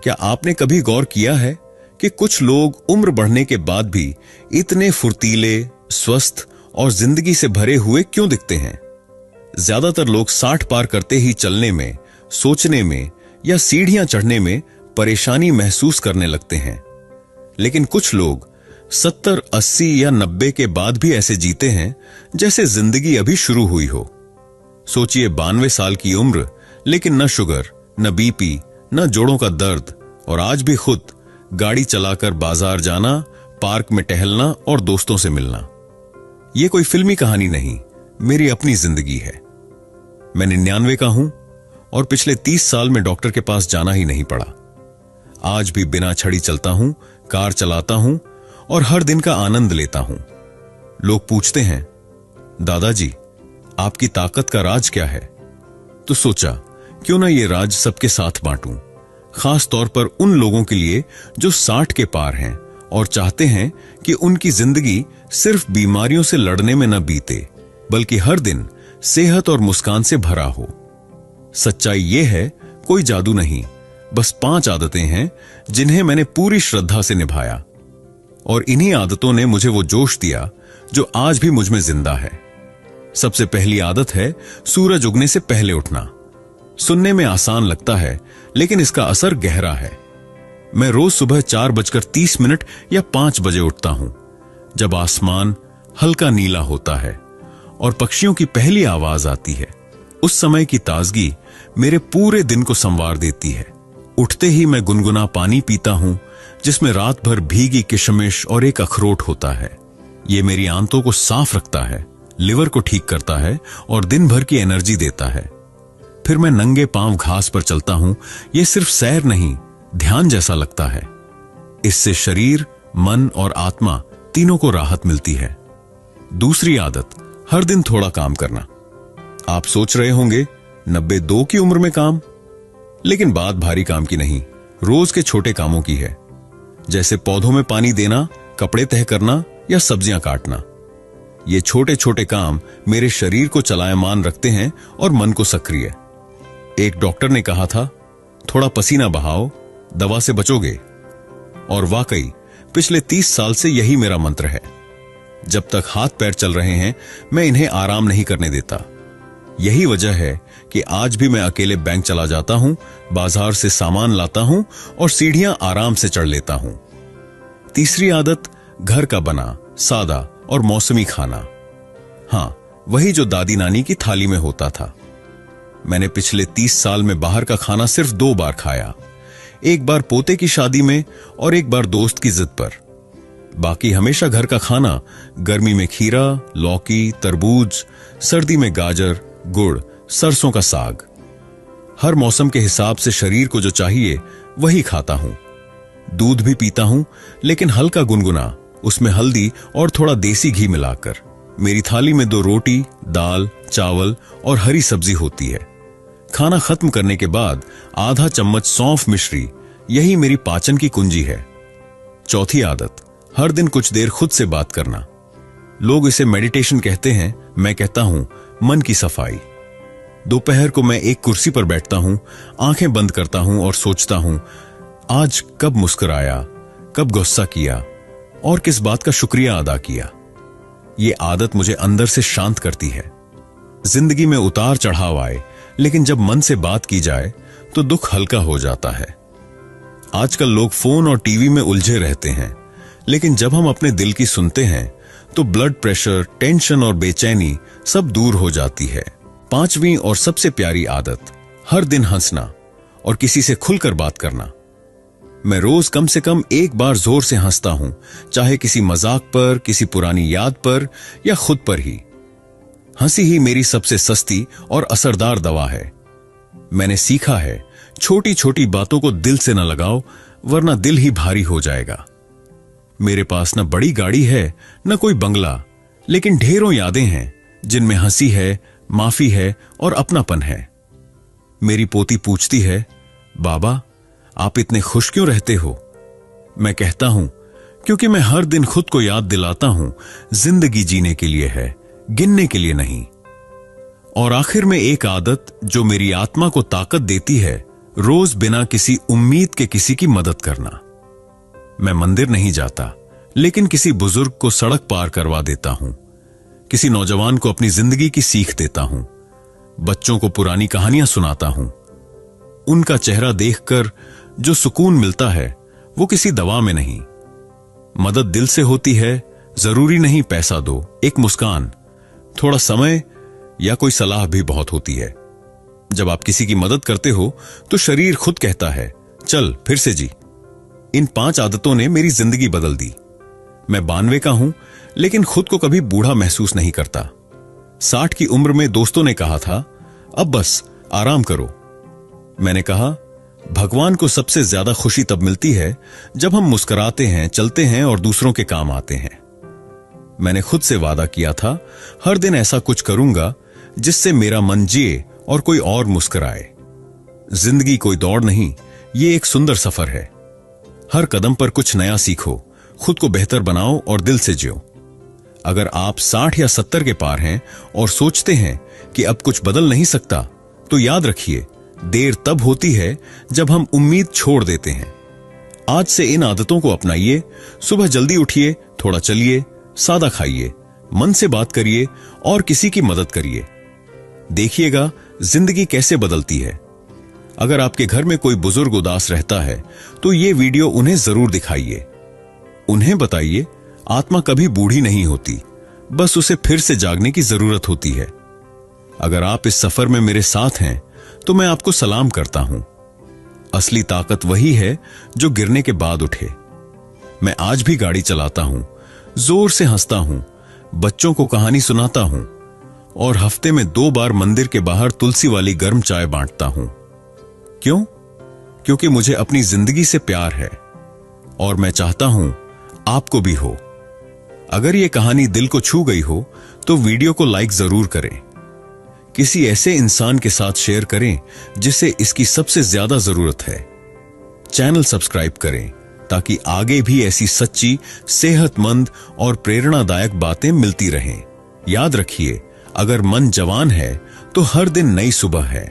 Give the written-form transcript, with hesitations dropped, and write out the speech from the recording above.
क्या आपने कभी गौर किया है कि कुछ लोग उम्र बढ़ने के बाद भी इतने फुर्तीले, स्वस्थ और जिंदगी से भरे हुए क्यों दिखते हैं? ज्यादातर लोग 60 पार करते ही चलने में, सोचने में या सीढ़ियां चढ़ने में परेशानी महसूस करने लगते हैं, लेकिन कुछ लोग 70, 80 या 90 के बाद भी ऐसे जीते हैं जैसे जिंदगी अभी शुरू हुई हो। सोचिए, 92 साल की उम्र, लेकिन न शुगर, न बीपी, न जोड़ों का दर्द, और आज भी खुद गाड़ी चलाकर बाजार जाना, पार्क में टहलना और दोस्तों से मिलना। यह कोई फिल्मी कहानी नहीं, मेरी अपनी जिंदगी है। मैं 99 का हूं और पिछले 30 साल में डॉक्टर के पास जाना ही नहीं पड़ा। आज भी बिना छड़ी चलता हूं, कार चलाता हूं और हर दिन का आनंद लेता हूं। लोग पूछते हैं, दादाजी आपकी ताकत का राज क्या है? तो सोचा, क्यों ना ये राज सबके साथ बांटूं, खास तौर पर उन लोगों के लिए जो 60 के पार हैं और चाहते हैं कि उनकी जिंदगी सिर्फ बीमारियों से लड़ने में न बीते, बल्कि हर दिन सेहत और मुस्कान से भरा हो। सच्चाई यह है, कोई जादू नहीं, बस 5 आदतें हैं जिन्हें मैंने पूरी श्रद्धा से निभाया, और इन्हीं आदतों ने मुझे वो जोश दिया जो आज भी मुझ में जिंदा है। सबसे पहली आदत है सूरज उगने से पहले उठना। सुनने में आसान लगता है, लेकिन इसका असर गहरा है। मैं रोज सुबह 4:30 या 5 बजे उठता हूं, जब आसमान हल्का नीला होता है और पक्षियों की पहली आवाज आती है। उस समय की ताजगी मेरे पूरे दिन को संवार देती है। उठते ही मैं गुनगुना पानी पीता हूं, जिसमें रात भर भीगी किशमिश और एक अखरोट होता है। ये मेरी आंतों को साफ रखता है, लिवर को ठीक करता है और दिन भर की एनर्जी देता है। फिर मैं नंगे पांव घास पर चलता हूं। यह सिर्फ सैर नहीं, ध्यान जैसा लगता है। इससे शरीर, मन और आत्मा तीनों को राहत मिलती है। दूसरी आदत, हर दिन थोड़ा काम करना। आप सोच रहे होंगे 92 की उम्र में काम, लेकिन बात भारी काम की नहीं, रोज के छोटे कामों की है, जैसे पौधों में पानी देना, कपड़े तह करना या सब्जियां काटना। ये छोटे छोटे काम मेरे शरीर को चलायमान रखते हैं और मन को सक्रिय। एक डॉक्टर ने कहा था, थोड़ा पसीना बहाओ, दवा से बचोगे। और वाकई पिछले 30 साल से यही मेरा मंत्र है। जब तक हाथ पैर चल रहे हैं, मैं इन्हें आराम नहीं करने देता। यही वजह है कि आज भी मैं अकेले बैंक चला जाता हूं, बाजार से सामान लाता हूं और सीढ़ियां आराम से चढ़ लेता हूं। तीसरी आदत, घर का बना, सादा और मौसमी खाना। हां, वही जो दादी नानी की थाली में होता था। मैंने पिछले 30 साल में बाहर का खाना सिर्फ 2 बार खाया, एक बार पोते की शादी में और एक बार दोस्त की जिद पर। बाकी हमेशा घर का खाना, गर्मी में खीरा, लौकी, तरबूज, सर्दी में गाजर, गुड़, सरसों का साग। हर मौसम के हिसाब से शरीर को जो चाहिए वही खाता हूं। दूध भी पीता हूं, लेकिन हल्का गुनगुना, उसमें हल्दी और थोड़ा देसी घी मिलाकर। मेरी थाली में 2 रोटी, दाल, चावल और हरी सब्जी होती है। खाना खत्म करने के बाद आधा चम्मच सौंफ मिश्री, यही मेरी पाचन की कुंजी है। चौथी आदत, हर दिन कुछ देर खुद से बात करना। लोग इसे मेडिटेशन कहते हैं, मैं कहता हूं मन की सफाई। दोपहर को मैं एक कुर्सी पर बैठता हूं, आंखें बंद करता हूं और सोचता हूं, आज कब मुस्कुराया, कब गुस्सा किया और किस बात का शुक्रिया अदा किया। ये आदत मुझे अंदर से शांत करती है। जिंदगी में उतार चढ़ाव आए, लेकिन जब मन से बात की जाए तो दुख हल्का हो जाता है। आजकल लोग फोन और टीवी में उलझे रहते हैं, लेकिन जब हम अपने दिल की सुनते हैं तो ब्लड प्रेशर, टेंशन और बेचैनी सब दूर हो जाती है। 5वीं और सबसे प्यारी आदत, हर दिन हंसना और किसी से खुलकर बात करना। मैं रोज कम से कम एक बार जोर से हंसता हूं, चाहे किसी मजाक पर, किसी पुरानी याद पर या खुद पर ही। हंसी ही मेरी सबसे सस्ती और असरदार दवा है। मैंने सीखा है, छोटी छोटी बातों को दिल से न लगाओ, वरना दिल ही भारी हो जाएगा। मेरे पास न बड़ी गाड़ी है, न कोई बंगला, लेकिन ढेरों यादें हैं जिनमें हंसी है, माफी है और अपनापन है। मेरी पोती पूछती है, बाबा आप इतने खुश क्यों रहते हो? मैं कहता हूं, क्योंकि मैं हर दिन खुद को याद दिलाता हूं, जिंदगी जीने के लिए है, गिनने के लिए नहीं। और आखिर में एक आदत जो मेरी आत्मा को ताकत देती है, रोज बिना किसी उम्मीद के किसी की मदद करना। मैं मंदिर नहीं जाता, लेकिन किसी बुजुर्ग को सड़क पार करवा देता हूं, किसी नौजवान को अपनी जिंदगी की सीख देता हूं, बच्चों को पुरानी कहानियां सुनाता हूं। उनका चेहरा देखकर जो सुकून मिलता है वो किसी दवा में नहीं। मदद दिल से होती है, जरूरी नहीं पैसा दो, एक मुस्कान, थोड़ा समय या कोई सलाह भी बहुत होती है। जब आप किसी की मदद करते हो तो शरीर खुद कहता है, चल फिर से जी। इन 5 आदतों ने मेरी जिंदगी बदल दी। मैं 92 का हूं, लेकिन खुद को कभी बूढ़ा महसूस नहीं करता। 60 की उम्र में दोस्तों ने कहा था, अब बस आराम करो। मैंने कहा, भगवान को सबसे ज्यादा खुशी तब मिलती है जब हम मुस्कुराते हैं, चलते हैं और दूसरों के काम आते हैं। मैंने खुद से वादा किया था, हर दिन ऐसा कुछ करूंगा जिससे मेरा मन जिए और कोई और मुस्कुराए। जिंदगी कोई दौड़ नहीं, ये एक सुंदर सफर है। हर कदम पर कुछ नया सीखो, खुद को बेहतर बनाओ और दिल से जियो। अगर आप 60 या 70 के पार हैं और सोचते हैं कि अब कुछ बदल नहीं सकता, तो याद रखिए, देर तब होती है जब हम उम्मीद छोड़ देते हैं। आज से इन आदतों को अपनाइए। सुबह जल्दी उठिए, थोड़ा चलिए, सादा खाइए, मन से बात करिए और किसी की मदद करिए। देखिएगा जिंदगी कैसे बदलती है। अगर आपके घर में कोई बुजुर्ग उदास रहता है तो ये वीडियो उन्हें जरूर दिखाइए। उन्हें बताइए, आत्मा कभी बूढ़ी नहीं होती, बस उसे फिर से जागने की जरूरत होती है। अगर आप इस सफर में मेरे साथ हैं तो मैं आपको सलाम करता हूं। असली ताकत वही है जो गिरने के बाद उठे। मैं आज भी गाड़ी चलाता हूं, जोर से हंसता हूं, बच्चों को कहानी सुनाता हूं और हफ्ते में 2 बार मंदिर के बाहर तुलसी वाली गर्म चाय बांटता हूं। क्यों? क्योंकि मुझे अपनी जिंदगी से प्यार है और मैं चाहता हूं आपको भी हो। अगर यह कहानी दिल को छू गई हो तो वीडियो को लाइक जरूर करें। किसी ऐसे इंसान के साथ शेयर करें जिसे इसकी सबसे ज्यादा जरूरत है। चैनल सब्सक्राइब करें ताकि आगे भी ऐसी सच्ची, सेहतमंद और प्रेरणादायक बातें मिलती रहें। याद रखिए, अगर मन जवान है तो हर दिन नई सुबह है।